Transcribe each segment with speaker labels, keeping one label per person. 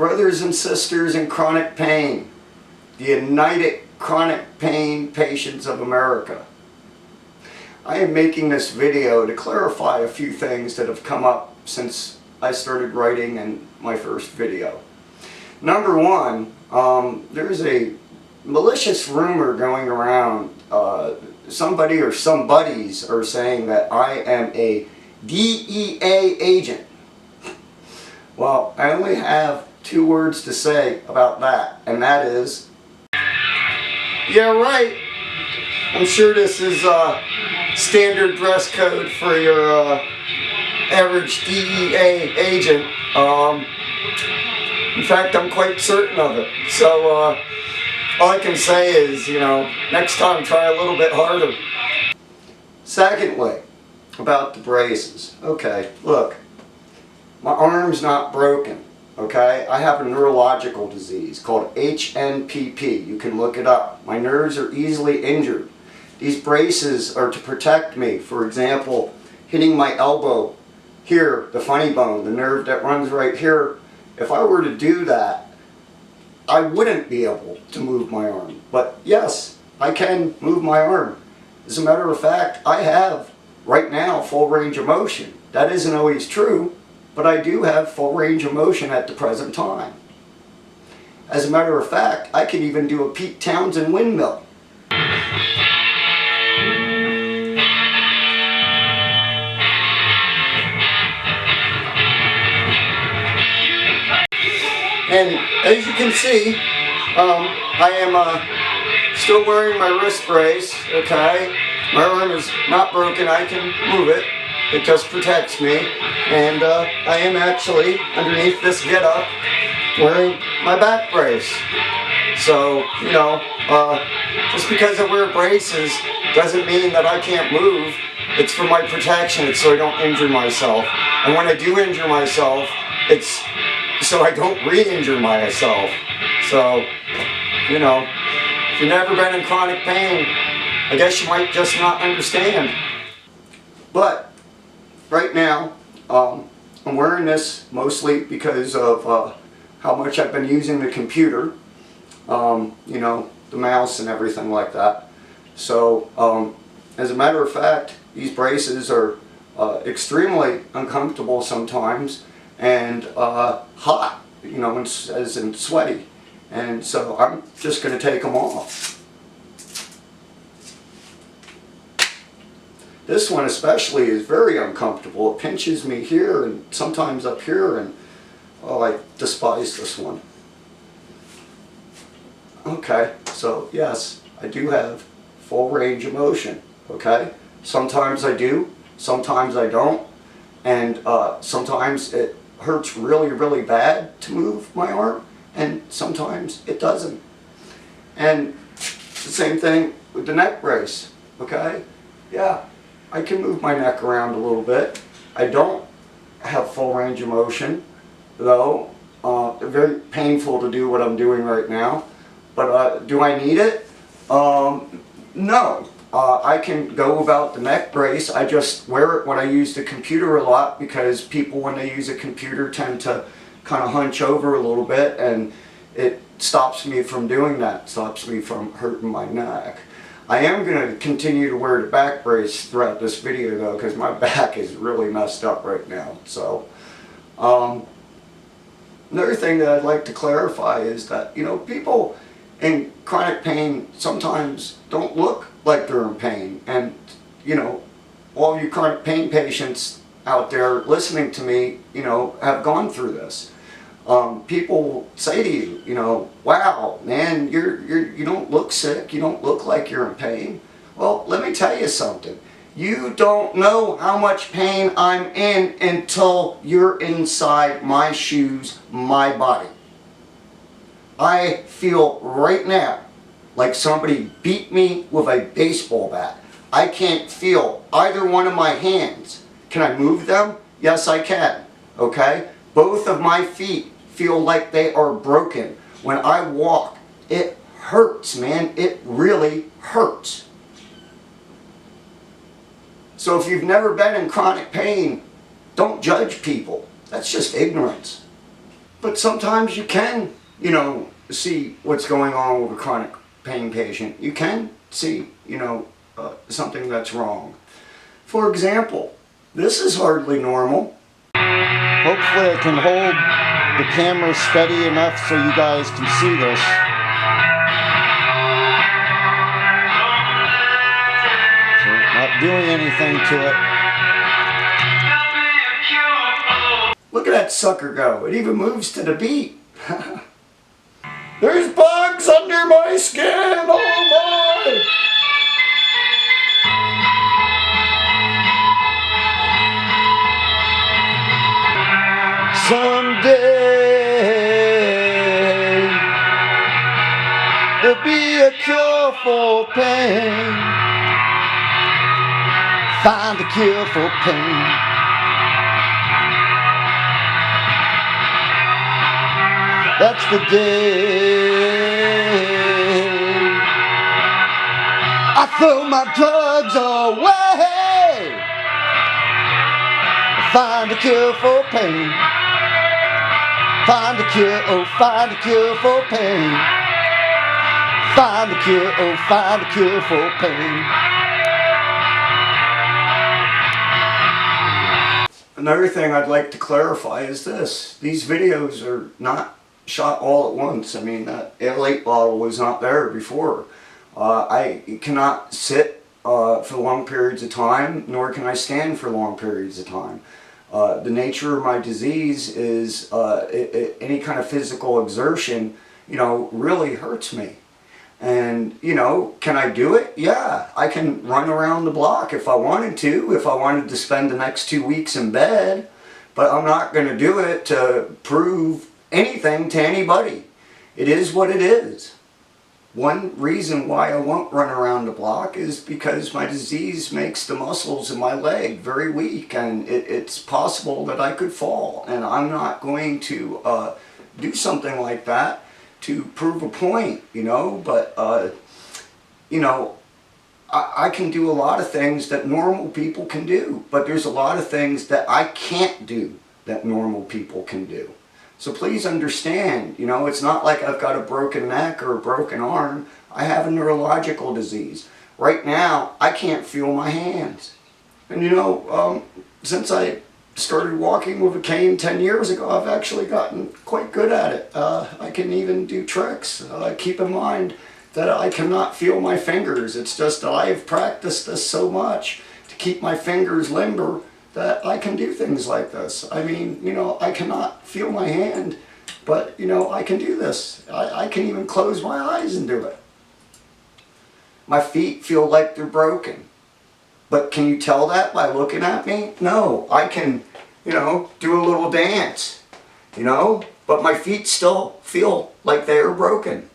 Speaker 1: Brothers and sisters in chronic pain, the United Chronic Pain Patients of America. I am making this video to clarify a few things that have come up since I started writing in my first video. Number one, there's a malicious rumor going around. Somebody or some buddies are saying that I am a DEA agent. Well, I only have two words to say about that, and that is, yeah, right. I'm sure this is standard dress code for your average DEA agent. In fact, I'm quite certain of it. So all I can say is, next time try a little bit harder. Secondly, about the braces. Okay, look, my arm's not broken. Okay, I have a neurological disease called HNPP. You can look it up. My nerves are easily injured. These braces are to protect me. For example, hitting my elbow here, the funny bone, the nerve that runs right here. If I were to do that, I wouldn't be able to move my arm. But yes, I can move my arm. As a matter of fact, I have right now full range of motion. That isn't always true, but I do have full range of motion at the present time. As a matter of fact, I could even do a Pete Townsend windmill. And as you can see, I am still wearing my wrist brace, okay? My arm is not broken, I can move it. It just protects me. And I am actually, underneath this getup, wearing my back brace. So, just because I wear braces doesn't mean that I can't move. It's for my protection, it's so I don't injure myself. And when I do injure myself, it's so I don't re-injure myself. So, if you've never been in chronic pain, I guess you might just not understand. But right now, I'm wearing this mostly because of how much I've been using the computer, the mouse and everything like that. So, as a matter of fact, these braces are extremely uncomfortable sometimes and hot, as in sweaty. And so I'm just going to take them off. This one especially is very uncomfortable. It pinches me here and sometimes up here, and oh, I despise this one. Okay, so yes, I do have full range of motion, okay? Sometimes I do, sometimes I don't, and sometimes it hurts really, really bad to move my arm, and sometimes it doesn't. And the same thing with the neck brace, okay? Yeah, I can move my neck around a little bit. I don't have full range of motion, though. Very painful to do what I'm doing right now. But do I need it? No. I can go without the neck brace. I just wear it when I use the computer a lot, because people, when they use a computer, tend to kind of hunch over a little bit, and it stops me from doing that. Stops me from hurting my neck. I am going to continue to wear the back brace throughout this video, though, because my back is really messed up right now. So, another thing that I'd like to clarify is that, people in chronic pain sometimes don't look like they're in pain. And, all you chronic pain patients out there listening to me, have gone through this. People will say to you, wow, man, you don't look sick, you don't look like you're in pain. Well, let me tell you something. You don't know how much pain I'm in until you're inside my shoes, my body. I feel right now like somebody beat me with a baseball bat. I can't feel either one of my hands. Can I move them? Yes, I can. Okay? Both of my feet feel like they are broken. When I walk, it hurts, man. It really hurts. So if you've never been in chronic pain, don't judge people. That's just ignorance. But sometimes you can, you know, see what's going on with a chronic pain patient. You can see, you know, something that's wrong. For example, this is hardly normal. Hopefully I can hold the camera steady enough so you guys can see this. So not doing anything to it. Look at that sucker go. It even moves to the beat. There's bugs under my skin. Oh my! Someday there'll be a cure for pain. Find a cure for pain. That's the day I throw my drugs away. Find a cure for pain. Find a cure, oh find a cure for pain. Find a cure, oh find a cure for pain. Another thing I'd like to clarify is this. These videos are not shot all at once. I mean, that L8 bottle was not there before. I cannot sit for long periods of time, nor can I stand for long periods of time. The nature of my disease is any kind of physical exertion, you know, really hurts me. And, you know, can I do it? Yeah, I can run around the block if I wanted to, if I wanted to spend the next 2 weeks in bed. But I'm not going to do it to prove anything to anybody. It is what it is. One reason why I won't run around the block is because my disease makes the muscles in my leg very weak, and it's possible that I could fall. And I'm not going to do something like that to prove a point, you know. But, you know, I can do a lot of things that normal people can do, but there's a lot of things that I can't do that normal people can do. So please understand, you know, it's not like I've got a broken neck or a broken arm. I have a neurological disease. Right now, I can't feel my hands. And you know, since I started walking with a cane 10 years ago, I've actually gotten quite good at it. I can even do tricks. Keep in mind that I cannot feel my fingers. It's just that I've practiced this so much to keep my fingers limber that I can do things like this. I mean, you know, I cannot feel my hand, but, you know, I can do this. I can even close my eyes and do it. My feet feel like they're broken. But can you tell that by looking at me? No, I can, you know, do a little dance, you know, but my feet still feel like they are broken.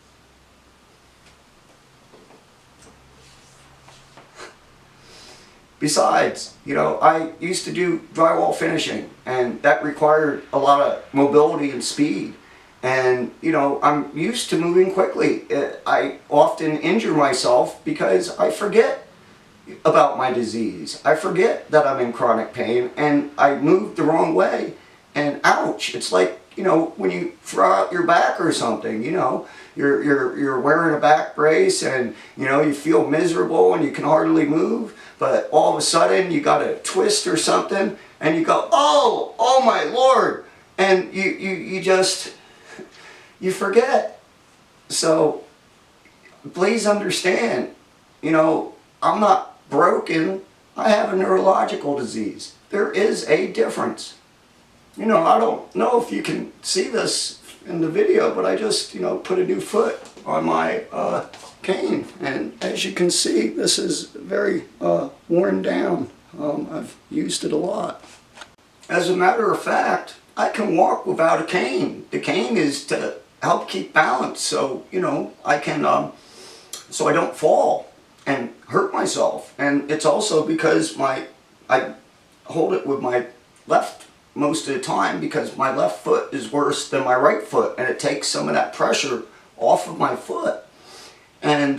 Speaker 1: Besides, you know, I used to do drywall finishing, and that required a lot of mobility and speed. And, you know, I'm used to moving quickly. I often injure myself because I forget about my disease. I forget that I'm in chronic pain, and I move the wrong way, and ouch. It's like, you know, when you throw out your back or something, you know, you're wearing a back brace, and, you know, you feel miserable and you can hardly move. But all of a sudden you got a twist or something, and you go, oh my Lord, and you just, you forget. So please understand, you know, I'm not broken. I have a neurological disease. There is a difference. You know, I don't know if you can see this in the video, but I just, you know, put a new foot on my cane, and as you can see, this is very worn down. I've used it a lot. As a matter of fact, I can walk without a cane. The cane is to help keep balance, so, you know, I can, so I don't fall and hurt myself. And it's also because I hold it with my left most of the time, because my left foot is worse than my right foot, and it takes some of that pressure off of my foot. And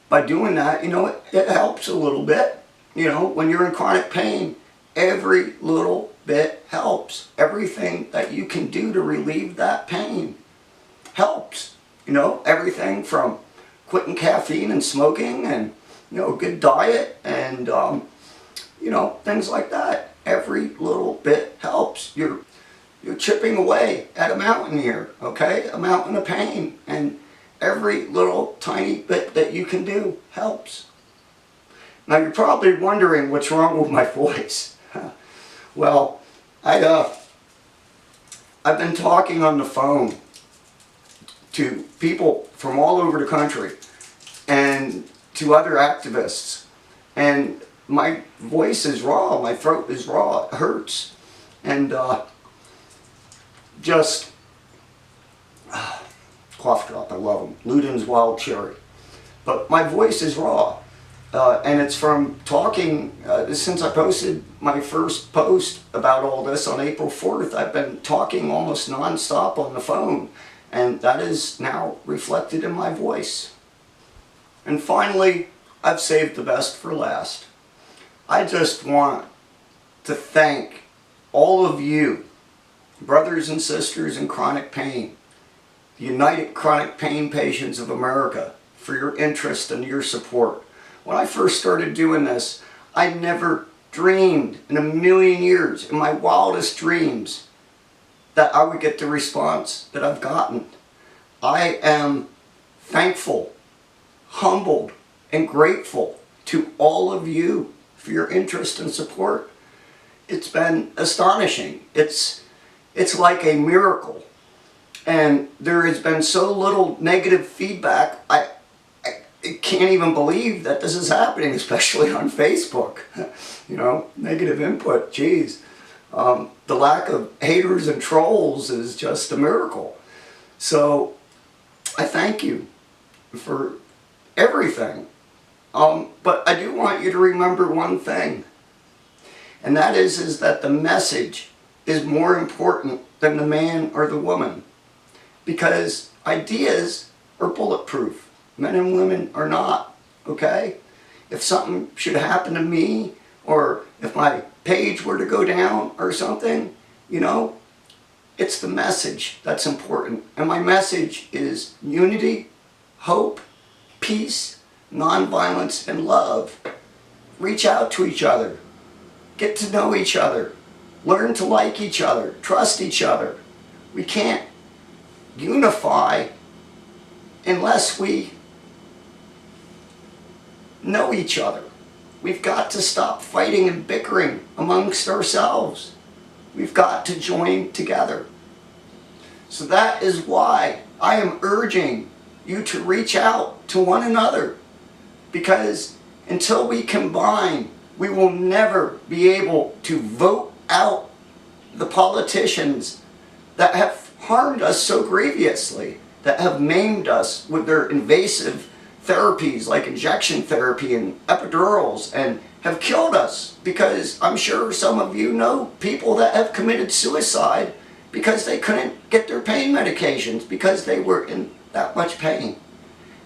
Speaker 1: by doing that, you know, it helps a little bit. You know, when you're in chronic pain, every little bit helps. Everything that you can do to relieve that pain helps. You know, everything from quitting caffeine and smoking and, you know, a good diet and, you know, things like that. Every little bit helps. You're chipping away at a mountain here, okay? A mountain of pain. And every little tiny bit that you can do helps. Now you're probably wondering what's wrong with my voice. Well, I've been talking on the phone to people from all over the country and to other activists, and my voice is raw, my throat is raw, it hurts, and just cough drop, I love them, Luden's Wild Cherry, but my voice is raw. And it's from talking, since I posted my first post about all this on April 4th, I've been talking almost non-stop on the phone, and that is now reflected in my voice. And finally, I've saved the best for last. I just want to thank all of you, brothers and sisters in chronic pain, the United Chronic Pain Patients of America, for your interest and your support. When I first started doing this, I never dreamed in a million years, in my wildest dreams, that I would get the response that I've gotten. I am thankful, humbled, and grateful to all of you for your interest and support. It's been astonishing. It's like a miracle. And there has been so little negative feedback. I can't even believe that this is happening, especially on Facebook. You know, negative input, geez. The lack of haters and trolls is just a miracle. So I thank you for everything. But I do want you to remember one thing, and that is that the message is more important than the man or the woman, because ideas are bulletproof. Men and women are not, okay? If something should happen to me, or if my page were to go down or something, you know, it's the message that's important. And my message is unity, hope, peace, nonviolence, and love. Reach out to each other. Get to know each other. Learn to like each other. Trust each other. We can't unify unless we know each other. We've got to stop fighting and bickering amongst ourselves. We've got to join together. So that is why I am urging you to reach out to one another, because until we combine, we will never be able to vote out the politicians that have harmed us so grievously, that have maimed us with their invasive therapies like injection therapy and epidurals, and have killed us. Because I'm sure some of you know people that have committed suicide because they couldn't get their pain medications because they were in that much pain.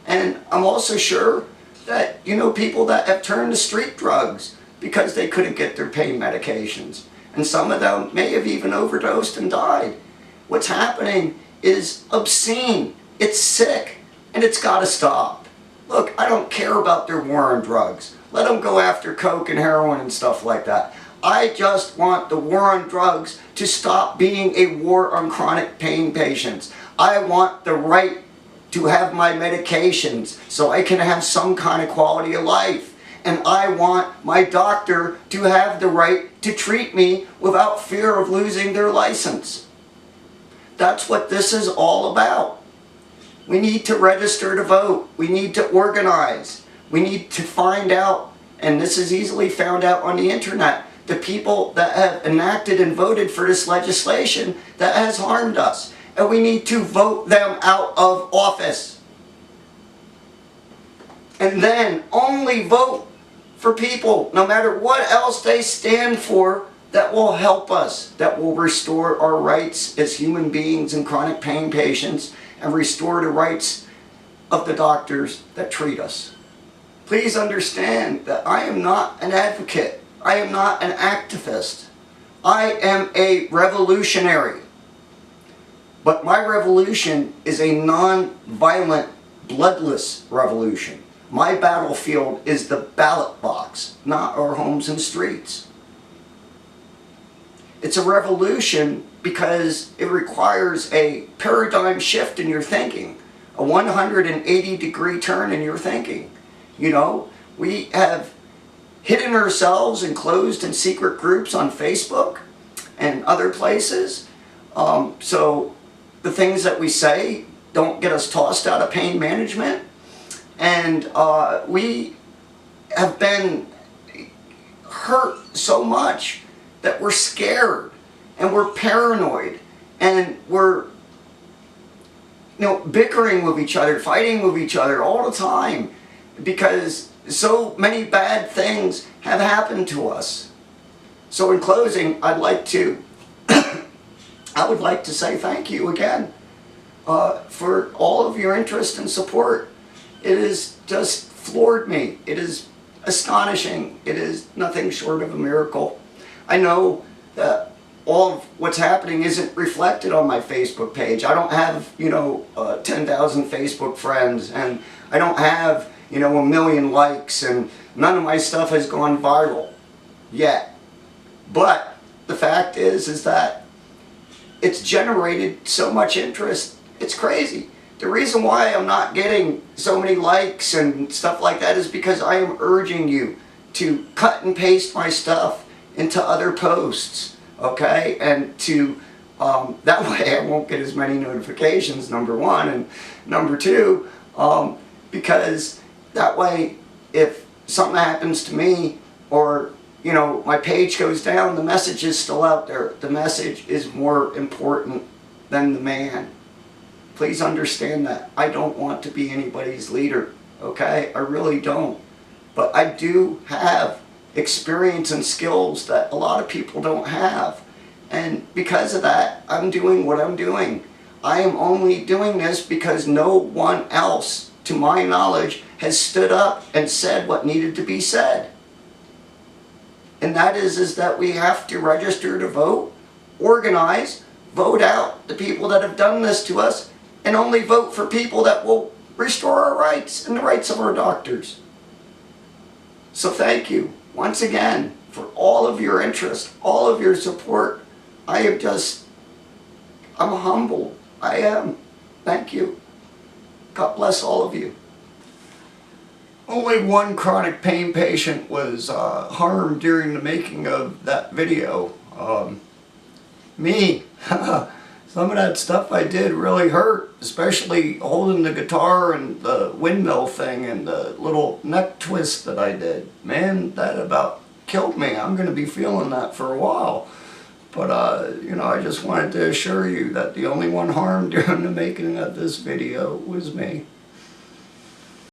Speaker 1: And I'm also sure that you know people that have turned to street drugs because they couldn't get their pain medications. And some of them may have even overdosed and died. What's happening is obscene. It's sick, and it's got to stop. Look, I don't care about their war on drugs. Let them go after coke and heroin and stuff like that. I just want the war on drugs to stop being a war on chronic pain patients. I want the right to have my medications so I can have some kind of quality of life. And I want my doctor to have the right to treat me without fear of losing their license. That's what this is all about. We need to register to vote. We need to organize. We need to find out, and this is easily found out on the internet, the people that have enacted and voted for this legislation that has harmed us. And we need to vote them out of office. And then only vote for people, no matter what else they stand for, that will help us, that will restore our rights as human beings and chronic pain patients, and restore the rights of the doctors that treat us. Please understand that I am not an advocate. I am not an activist. I am a revolutionary. But my revolution is a non-violent, bloodless revolution. My battlefield is the ballot box, not our homes and streets. It's a revolution because it requires a paradigm shift in your thinking, a 180-degree turn in your thinking. You know, we have hidden ourselves and closed in secret groups on Facebook and other places. So the things that we say don't get us tossed out of pain management. And we have been hurt so much that we're scared and we're paranoid and we're bickering with each other, fighting with each other all the time because so many bad things have happened to us. So in closing, I would like to say thank you again for all of your interest and support. It has just floored me. It is astonishing. It is nothing short of a miracle. I know that all of what's happening isn't reflected on my Facebook page. I don't have, 10,000 Facebook friends, and I don't have, 1 million likes, and none of my stuff has gone viral yet. But the fact is that it's generated so much interest. It's crazy. The reason why I'm not getting so many likes and stuff like that is because I am urging you to cut and paste my stuff into other posts, okay? And to, that way I won't get as many notifications, number one, and number two, because that way if something happens to me or, my page goes down, the message is still out there. The message is more important than the man. Please understand that. I don't want to be anybody's leader, okay? I really don't. But I do have experience and skills that a lot of people don't have. And because of that, I'm doing what I'm doing. I am only doing this because no one else, to my knowledge, has stood up and said what needed to be said. And that is that we have to register to vote, organize, vote out the people that have done this to us, and only vote for people that will restore our rights and the rights of our doctors. So thank you once again for all of your interest, all of your support. I'm humbled. I am. Thank you. God bless all of you. Only one chronic pain patient was harmed during the making of that video. Me. Some of that stuff I did really hurt, especially holding the guitar and the windmill thing and the little neck twist that I did. Man, that about killed me. I'm going to be feeling that for a while. But, I just wanted to assure you that the only one harmed during the making of this video was me.